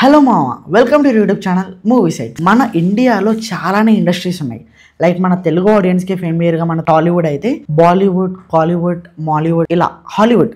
Hello మామ, welcome to YouTube channel movie site. మన ఇండియాలో చాలానే ఇండస్ట్రీస్ ఉన్నాయి. లైక్ మన తెలుగు ఆడియన్స్కి ఫేమియర్గా మన టాలీవుడ్ అయితే బాలీవుడ్, కాలీవుడ్, మాలీవుడ్, ఇలా హాలీవుడ్.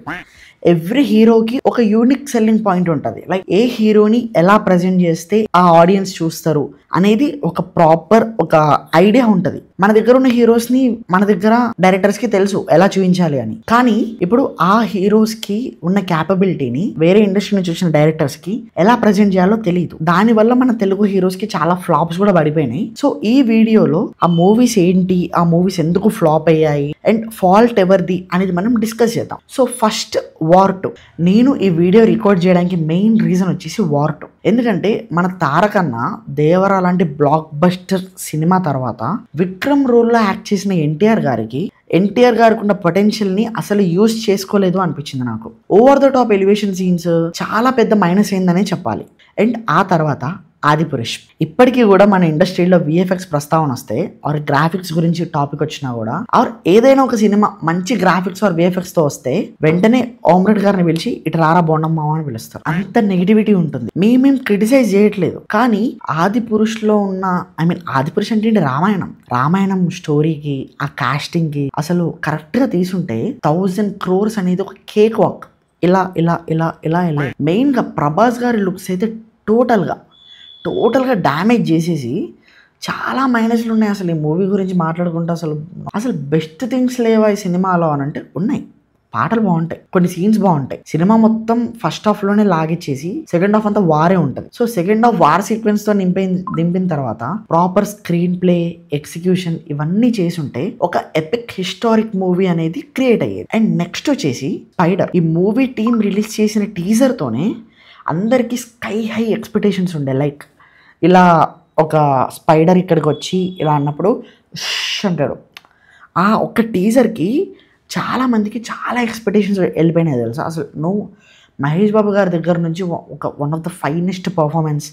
ఎవ్రీ హీరోకి ఒక యూనిక్ సెల్లింగ్ పాయింట్ ఉంటుంది. లైక్ ఏ హీరోని ఎలా ప్రజెంట్ చేస్తే ఆ ఆడియన్స్ చూస్తారు అనేది ఒక ప్రాపర్ ఒక ఐడియా ఉంటుంది. మన దగ్గర ఉన్న హీరోస్ని మన దగ్గర డైరెక్టర్స్కి తెలుసు ఎలా చూపించాలి అని. కానీ ఇప్పుడు ఆ హీరోస్కి ఉన్న క్యాపబిలిటీని వేరే ఇండస్ట్రీ నుంచి వచ్చిన డైరెక్టర్స్కి ఎలా ప్రజెంట్ చేయాలో తెలియదు. దానివల్ల మన తెలుగు హీరోస్కి చాలా ఫ్లాప్స్ కూడా పడిపోయినాయి. సో ఈ వీడియోలో ఆ మూవీస్ ఏంటి, ఆ మూవీస్ ఎందుకు ఫ్లాప్ అయ్యాయి అండ్ ఫాల్ట్ ఎవరిది అనేది మనం డిస్కస్ చేద్దాం. So first war 2. నేను ఈ వీడియో రికార్డ్ చేయడానికి మెయిన్ రీజన్ వచ్చేసి వార్ 2. ఎందుకంటే మన తారకన్న దేవరా లాంటి బ్లాక్ బస్టర్ సినిమా తర్వాత విక్రమ్ రోల్లో యాక్ట్ చేసిన ఎన్టీఆర్ గారికి ఉన్న పొటెన్షియల్ ని అసలు యూజ్ చేసుకోలేదు అనిపించింది నాకు. Over the top elevation scenes చాలా పెద్ద మైనస్ అయిందనే చెప్పాలి. అండ్ ఆ తర్వాత ఆదిపురుష్. ఇప్పటికీ కూడా మన ఇండస్ట్రీలో విఎఫ్ఎక్స్ ప్రస్తావన వస్తే ఆర్ గ్రాఫిక్స్ గురించి టాపిక్ వచ్చినా కూడా ఆర్ ఏదైనా ఒక సినిమా మంచి గ్రాఫిక్స్ ఆర్ విఎఫ్ఎక్స్ తో వస్తే వెంటనే ఓమ్రెడ్ గారిని పిలిచి ఇటు రారా బోండమ్మ అని పిలుస్తారు. అంత నెగిటివిటీ ఉంటుంది. మేము క్రిటిసైజ్ చేయట్లేదు, కానీ ఆదిపురుష్ లో ఉన్న ఆదిపురుష్ అంటే రామాయణం స్టోరీకి ఆ కాస్టింగ్ కి అసలు కరెక్ట్ గా తీసుంటే 1000 crores అనేది ఒక కేక్ వాక్. ఇలా ఇలా ఇలా ఇలా ఇలా మెయిన్ గా ప్రభాస్ గారి లుక్స్ అయితే టోటల్గా డ్యామేజ్ చేసేసి చాలా మైనస్లు ఉన్నాయి. అసలు ఈ మూవీ గురించి మాట్లాడుకుంటే అసలు బెస్ట్ థింగ్స్ లేవా ఈ సినిమాలో అని అంటే ఉన్నాయి. పాటలు బాగుంటాయి, కొన్ని సీన్స్ బాగుంటాయి. సినిమా మొత్తం ఫస్ట్ హాఫ్ లోనే లాగిచ్చేసి సెకండ్ హాఫ్ అంతా వారే ఉంటుంది. So second half war sequence తో దింపిన తర్వాత ప్రాపర్ స్క్రీన్ ప్లే, ఎగ్జిక్యూషన్ ఇవన్నీ చేసి ఉంటే ఒక ఎపిక్ హిస్టారిక్ మూవీ అనేది క్రియేట్ అయ్యేది. అండ్ నెక్స్ట్ వచ్చేసి స్పైడర్. ఈ మూవీ టీమ్ రిలీజ్ చేసిన టీజర్ తోనే అందరికీ స్కై హై ఎక్స్పెక్టేషన్స్ ఉండే. లైక్ ఇలా ఒక స్పైడర్ ఇక్కడికి వచ్చి ఇలా అన్నప్పుడు అంటాడు. ఆ ఒక్క టీజర్కి చాలామందికి చాలా ఎక్స్పెక్టేషన్స్ వెళ్ళిపోయినాయి తెలుసా. అసలు మహేష్ బాబు గారి దగ్గర నుంచి ఒక one of the finest performance,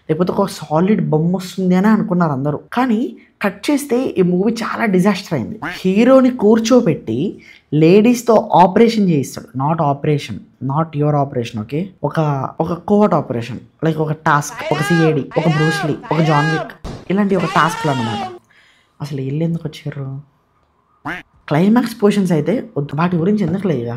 లేకపోతే ఒక సాలిడ్ బొమ్మ వస్తుంది అని అనుకున్నారు అందరూ. కానీ కట్ చేస్తే ఈ మూవీ చాలా డిజాస్టర్ అయింది. హీరోని కూర్చోబెట్టి లేడీస్తో ఆపరేషన్ చేయిస్తాడు. నాట్ యువర్ ఆపరేషన్, ఓకే, ఒక కోవర్ట్ ఆపరేషన్, లైక్ ఒక టాస్క్, ఒక సిఐడి, ఒక బ్రూస్లీ, ఒక జాన్ విక్, ఇలాంటి ఒక టాస్క్లు అన్నమాట. అసలు వీళ్ళు ఎందుకు వచ్చారు? క్లైమాక్స్ పోర్షన్స్ అయితే వాటి గురించి ఎందుకు లేదుగా,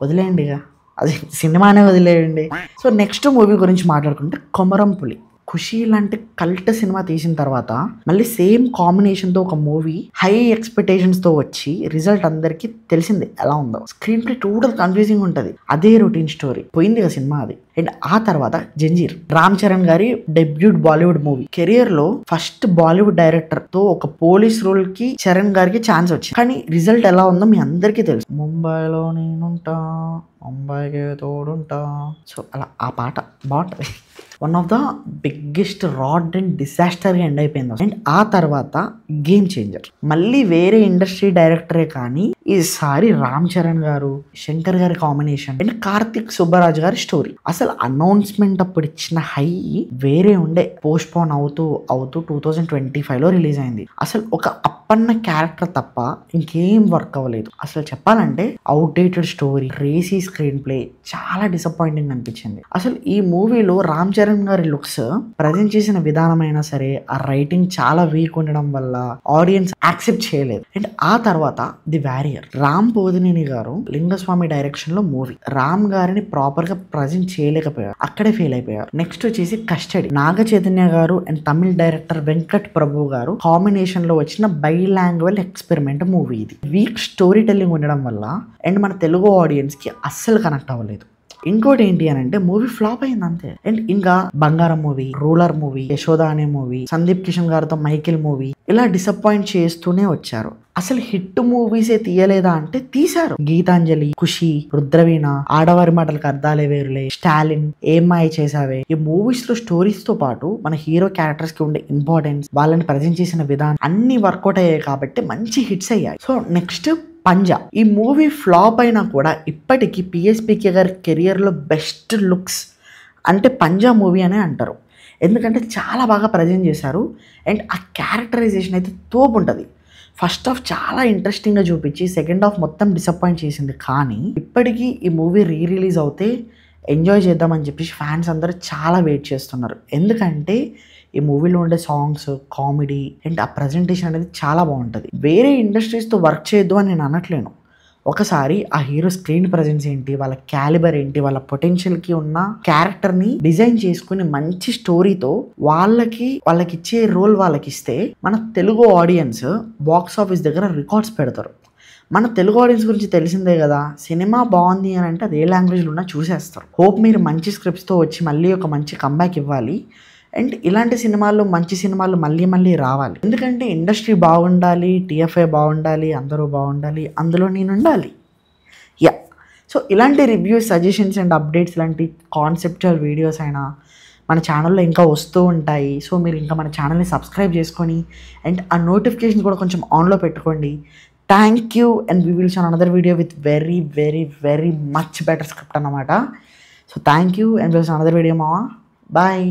వదిలేయండి, ఇక అది సినిమానే వదిలేయండి. సో నెక్స్ట్ మూవీ గురించి మాట్లాడుకుంటే కొమరం పులి. ఖుషి లాంటి కల్ట్ సినిమా తీసిన తర్వాత మళ్ళీ సేమ్ కాంబినేషన్తో ఒక మూవీ హై ఎక్స్పెక్టేషన్స్తో వచ్చి రిజల్ట్ అందరికీ తెలిసిందే ఎలా ఉందో. స్క్రీన్ ప్లే టోటల్ కన్ఫ్యూజింగ్ ఉంటుంది. అదే రొటీన్ స్టోరీ పోయింది కదా సినిమా అది. అండ్ ఆ తర్వాత జంజీర్, రామ్ చరణ్ గారి డెబ్యూట్ బాలీవుడ్ మూవీ. కెరియర్ లో ఫస్ట్ బాలీవుడ్ డైరెక్టర్ తో ఒక పోలీస్ రోల్ కి చరణ్ గారికి ఛాన్స్ వచ్చింది. కానీ రిజల్ట్ ఎలా ఉందో మీ అందరికీ తెలుసు. ముంబైలో నేనుంటా, ముంబైకి తోడుంటా. సో అలా ఆ పాట బాగుంటుంది. వన్ ఆఫ్ ద బిగ్గెస్ట్ రాడ్ అండ్ డిజాస్టర్గా ఎండ్ అయిపోయింది. అండ్ ఆ తర్వాత గేమ్ చేంజర్. మళ్ళీ వేరే ఇండస్ట్రీ డైరెక్టరే కానీ ఈసారి రామ్ చరణ్ గారు, శంకర్ గారి కాంబినేషన్ అండ్ కార్తిక్ సుబ్బరాజ్ గారి స్టోరీ. అసలు అనౌన్స్మెంట్ అప్పుడు ఇచ్చిన హై వేరే ఉండే. పోస్ట్ పోన్ అవుతూ 2025లో రిలీజ్ అయింది. అసలు ఒక అప్పన్న క్యారెక్టర్ తప్ప ఇంకేం వర్క్ అవ్వలేదు. అసలు చెప్పాలంటే outdated story, racy screen play, చాలా డిసప్పాయింటింగ్ అనిపించింది. అసలు ఈ మూవీలో రామ్ చరణ్ గారి లుక్స్ ప్రజెంట్ చేసిన విధానమైనా సరే ఆ రైటింగ్ చాలా వీక్ ఉండడం వల్ల ఆడియన్స్ యాక్సెప్ట్ చేయలేదు. అండ్ ఆ తర్వాత ది వారియర్. రామ్ పోదినేని గారు లింగస్వామి డైరెక్షన్ లో మూవీ. రామ్ గారిని ప్రాపర్ గా ప్రజెంట్ చేయలేకపోయారు, అక్కడే ఫెయిల్ అయిపోయారు. నెక్స్ట్ వచ్చేసి కస్టడీ. నాగ చైతన్య గారు అండ్ తమిళ్ డైరెక్టర్ వెంకట్ ప్రభు గారు కాంబినేషన్ లో వచ్చిన బైలాంగ్వల్ ఎక్స్పెరిమెంట్ మూవీ. ఇది వీక్ స్టోరీ టెల్లింగ్ ఉండడం వల్ల అండ్ మన తెలుగు ఆడియన్స్ కి అస్సలు కనెక్ట్ అవ్వలేదు. ఇంకోటి ఏంటి అని అంటే మూవీ ఫ్లాప్ అయింది అంతే. అండ్ ఇంకా బంగారం మూవీ, రూలర్ మూవీ, యశోద అనే మూవీ, సందీప్ కిషన్ గారితో మైకిల్ మూవీ, ఇలా డిసప్పాయింట్ చేస్తూనే వచ్చారు. అసలు హిట్ మూవీసే తీయలేదా అంటే తీశారు. గీతాంజలి, ఖుషి, రుద్రవీణ, ఆడవారి మాటలకు అర్థాలే వేరులే, స్టాలిన్, ఏమ్మాయి చేసావే. ఈ మూవీస్ లో స్టోరీస్ తో పాటు మన హీరో క్యారెక్టర్స్ కి ఉండే ఇంపార్టెన్స్, వాళ్ళని ప్రజెంట్ చేసిన విధానం అన్ని వర్కౌట్ అయ్యాయి కాబట్టి మంచి హిట్స్ అయ్యాయి. సో నెక్స్ట్ పంజా. ఈ మూవీ ఫ్లాప్ అయినా కూడా ఇప్పటికీ పిఎస్పీకే గారి కెరియర్లో బెస్ట్ లుక్స్ అంటే పంజా మూవీ అనే అంటారు. ఎందుకంటే చాలా బాగా ప్రజెంట్ చేశారు. అండ్ ఆ క్యారెక్టరైజేషన్ అయితే తోపు ఉంటుంది. ఫస్ట్ హాఫ్ చాలా ఇంట్రెస్టింగ్గా చూపించి సెకండ్ హాఫ్ మొత్తం డిసప్పాయింట్ చేసింది. కానీ ఇప్పటికీ ఈ మూవీ రిలీజ్ అవుతే ఎంజాయ్ చేద్దామని చెప్పేసి ఫ్యాన్స్ అందరూ చాలా వెయిట్ చేస్తున్నారు. ఎందుకంటే ఈ మూవీలో ఉండే సాంగ్స్, కామెడీ అండ్ ఆ ప్రజెంటేషన్ అనేది చాలా బాగుంటుంది. వేరే ఇండస్ట్రీస్తో వర్క్ చేయొద్దు అని నేను అనట్లేను. ఒకసారి ఆ హీరో స్క్రీన్ ప్రజెన్స్ ఏంటి, వాళ్ళ క్యాలిబర్ ఏంటి, వాళ్ళ పొటెన్షియల్కి ఉన్న క్యారెక్టర్ని డిజైన్ చేసుకుని మంచి స్టోరీతో వాళ్ళకి ఇచ్చే రోల్ వాళ్ళకి ఇస్తే మన తెలుగు ఆడియన్స్ బాక్స్ ఆఫీస్ దగ్గర రికార్డ్స్ పెడతారు. మన తెలుగు ఆడియన్స్ గురించి తెలిసిందే కదా, సినిమా బాగుంది అని అంటే అది ఏ లాంగ్వేజ్లో ఉన్నా చూసేస్తారు. హోప్ మీరు మంచి స్క్రిప్ట్స్తో వచ్చి మళ్ళీ ఒక మంచి కంబ్యాక్ ఇవ్వాలి. అండ్ ఇలాంటి సినిమాల్లో మంచి సినిమాలు మళ్ళీ మళ్ళీ రావాలి. ఎందుకంటే ఇండస్ట్రీ బాగుండాలి, టీఎఫ్ఐ బాగుండాలి, అందరూ బాగుండాలి, అందులో నేను ఉండాలి. యా, సో ఇలాంటి రివ్యూస్, సజెషన్స్ అండ్ అప్డేట్స్ లాంటి కాన్సెప్చువల్ వీడియోస్ అయినా మన ఛానల్లో ఇంకా వస్తూ ఉంటాయి. సో మీరు ఇంకా మన ఛానల్ని సబ్స్క్రైబ్ చేసుకొని అండ్ ఆ నోటిఫికేషన్ కూడా కొంచెం ఆన్లో పెట్టుకోండి. Thank you and we will show another video with very very very much better script అన్నమాట. So thank you and will show another video మావా. బాయ్.